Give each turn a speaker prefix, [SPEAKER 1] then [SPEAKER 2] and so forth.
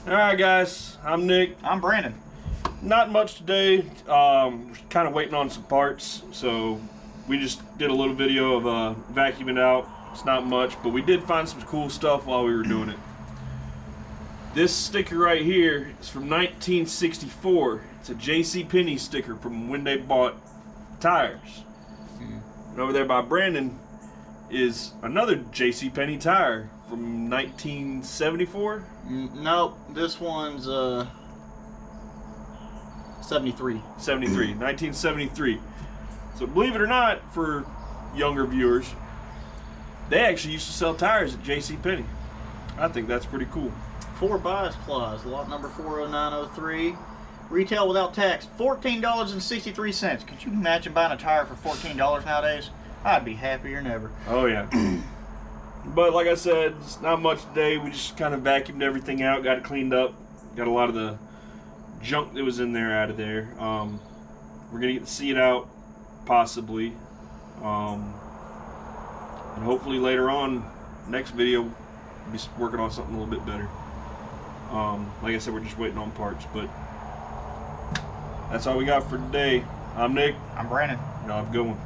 [SPEAKER 1] Alright guys, I'm Nick.
[SPEAKER 2] I'm Brandon.
[SPEAKER 1] Not much today. Kind of waiting on some parts, so we just did a little video of vacuuming out. It's not much, but we did find some cool stuff while we were doing it. This sticker right here is from 1964. It's a JCPenney sticker from when they bought tires. And over there by Brandon is another JCPenney tire from 1974.
[SPEAKER 2] Nope, this one's 73.
[SPEAKER 1] 1973. So believe it or not, for younger viewers, they actually used to sell tires at JCPenney. I think that's pretty cool.
[SPEAKER 2] 4 buy supplies, lot number 40903. Retail without tax, $14.63. Could you imagine buying a tire for $14 nowadays? I'd be happier than ever.
[SPEAKER 1] Oh yeah. But like I said, it's not much today. We just kind of vacuumed everything out, got it cleaned up, got a lot of the junk that was in there out of there. We're gonna get the seat out, possibly, and hopefully later on, next video, we'll be working on something a little bit better. Like I said, we're just waiting on parts, but that's all we got for today. I'm Nick.
[SPEAKER 2] I'm Brandon.
[SPEAKER 1] Y'all have a good one.